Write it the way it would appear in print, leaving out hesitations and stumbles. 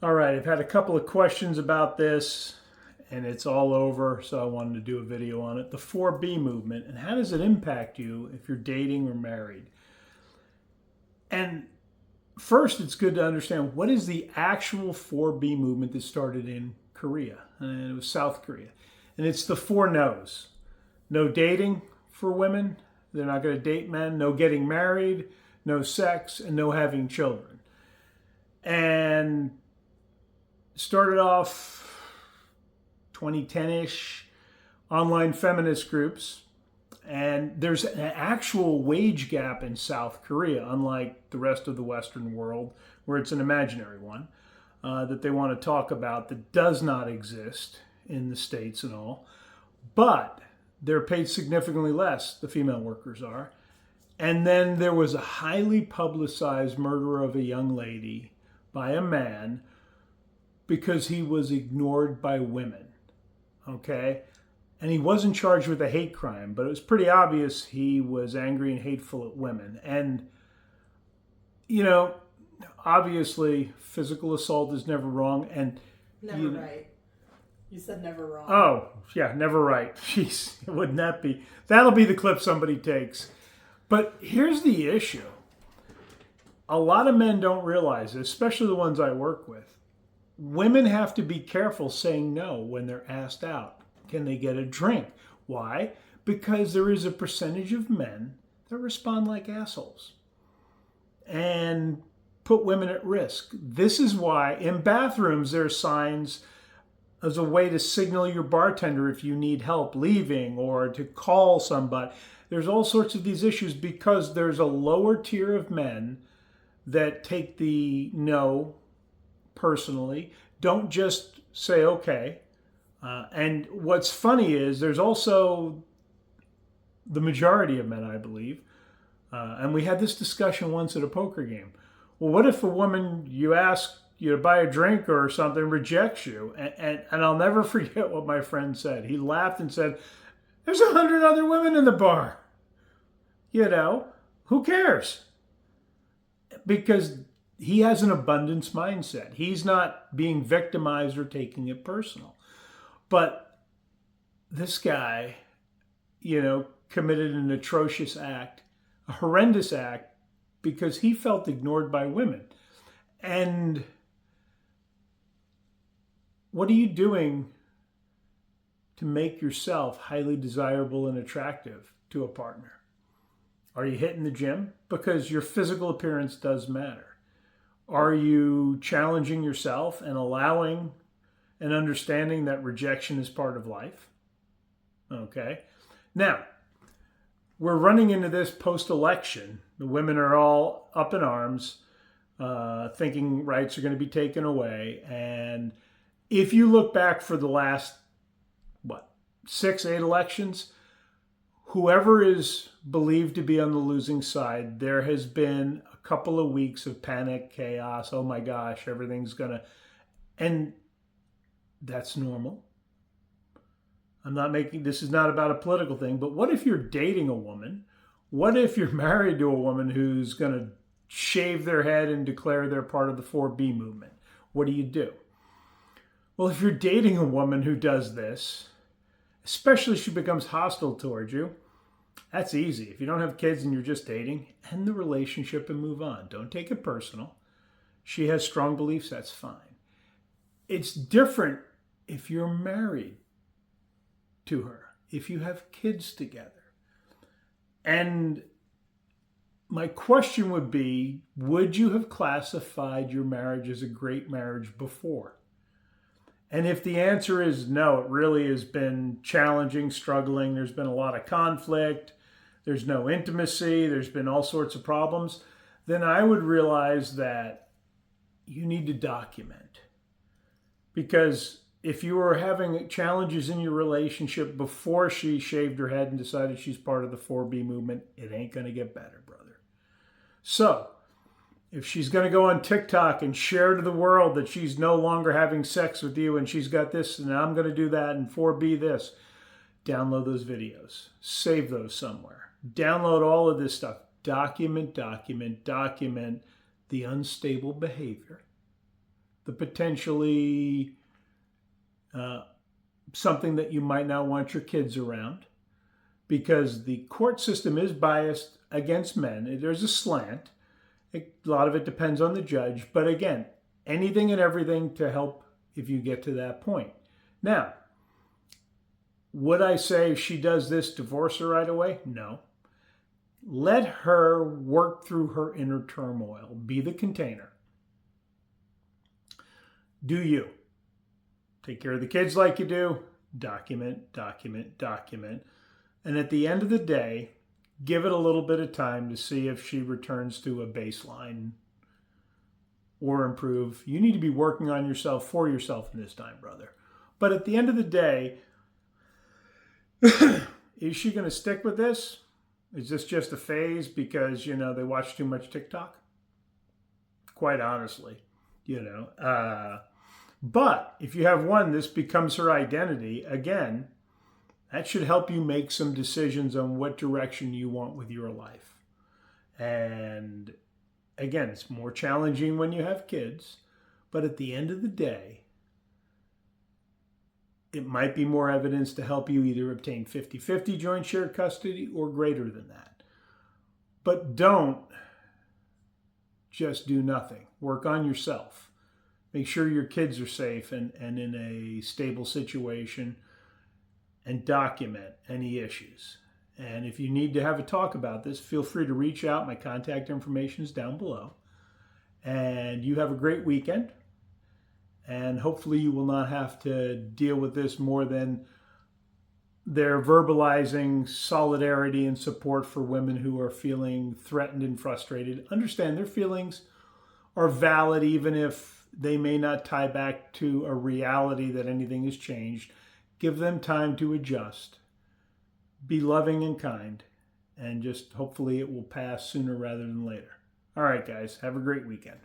All right, I've had a couple of questions about this and it's all over, so I wanted to do a video on it. The 4B movement, and how does it impact you if you're dating or married? And first, it's good to understand what is the actual 4B movement that started in Korea, and it was South Korea. And it's the four no's. No dating for women, they're not going to date men, no getting married, no sex, and no having children. And started off 2010-ish, online feminist groups, and there's an actual wage gap in South Korea, unlike the rest of the Western world, where it's an imaginary one that they want to talk about that does not exist in the States and all. But they're paid significantly less, the female workers are. And then there was a highly publicized murder of a young lady by a man because he was ignored by women, okay? And he wasn't charged with a hate crime, but it was pretty obvious he was angry and hateful at women. And, you know, obviously physical assault is never wrong. And Never right. You said never wrong. Oh, yeah, never right. Jeez, wouldn't that be? That'll be the clip somebody takes. But here's the issue. A lot of men don't realize it, especially the ones I work with. Women have to be careful saying no when they're asked out. Can they get a drink? Why? Because there is a percentage of men that respond like assholes and put women at risk. This is why in bathrooms there are signs as a way to signal your bartender if you need help leaving or to call somebody. There's all sorts of these issues because there's a lower tier of men that take the no personally, don't just say okay. And what's funny is there's also the majority of men, I believe, and we had this discussion once at a poker game. Well, what if a woman you ask you to buy a drink or something rejects you? And I'll never forget what my friend said. He laughed and said, "There's 100 other women in the bar. You know, who cares?" Because he has an abundance mindset. He's not being victimized or taking it personal. But this guy, you know, committed an atrocious act, a horrendous act, because he felt ignored by women. And what are you doing to make yourself highly desirable and attractive to a partner? Are you hitting the gym? Because your physical appearance does matter. Are you challenging yourself and allowing and understanding that rejection is part of life? Okay. Now, we're running into this post-election. The women are all up in arms, thinking rights are going to be taken away. And if you look back for the last, 6, 8 elections, whoever is believed to be on the losing side, there has been a couple of weeks of panic, chaos. Oh my gosh, everything's going to... And that's normal. This is not about a political thing, but what if you're dating a woman? What if you're married to a woman who's going to shave their head and declare they're part of the 4B movement? What do you do? Well, if you're dating a woman who does this, especially if she becomes hostile towards you, that's easy. If you don't have kids and you're just dating, end the relationship and move on. Don't take it personal. She has strong beliefs, that's fine. It's different if you're married to her, if you have kids together. And my question would be, would you have classified your marriage as a great marriage before? And if the answer is no, it really has been challenging, struggling, there's been a lot of conflict, there's no intimacy, there's been all sorts of problems, then I would realize that you need to document. Because if you were having challenges in your relationship before she shaved her head and decided she's part of the 4B movement, it ain't going to get better, brother. So, if she's going to go on TikTok and share to the world that she's no longer having sex with you and she's got this and I'm going to do that and 4B this, download those videos. Save those somewhere. Download all of this stuff. Document the unstable behavior, the potentially something that you might not want your kids around, because the court system is biased against men. There's a slant. A lot of it depends on the judge. But again, anything and everything to help if you get to that point. Now, would I say if she does this, divorce her right away? No. Let her work through her inner turmoil. Be the container. Do you. Take care of the kids like you do. Document, document, document. And at the end of the day, give it a little bit of time to see if she returns to a baseline or improve. You need to be working on yourself for yourself in this time, brother. But at the end of the day, is she going to stick with this? Is this just a phase because, they watch too much TikTok? Quite honestly, But if you have one, this becomes her identity. Again, that should help you make some decisions on what direction you want with your life. And again, it's more challenging when you have kids. But at the end of the day, it might be more evidence to help you either obtain 50-50 joint shared custody or greater than that. But don't just do nothing. Work on yourself. Make sure your kids are safe and in a stable situation, and document any issues. And if you need to have a talk about this, feel free to reach out. My contact information is down below. And you have a great weekend. And hopefully you will not have to deal with this more than they're verbalizing solidarity and support for women who are feeling threatened and frustrated. Understand their feelings are valid, even if they may not tie back to a reality that anything has changed. Give them time to adjust. Be loving and kind. And just hopefully it will pass sooner rather than later. All right, guys. Have a great weekend.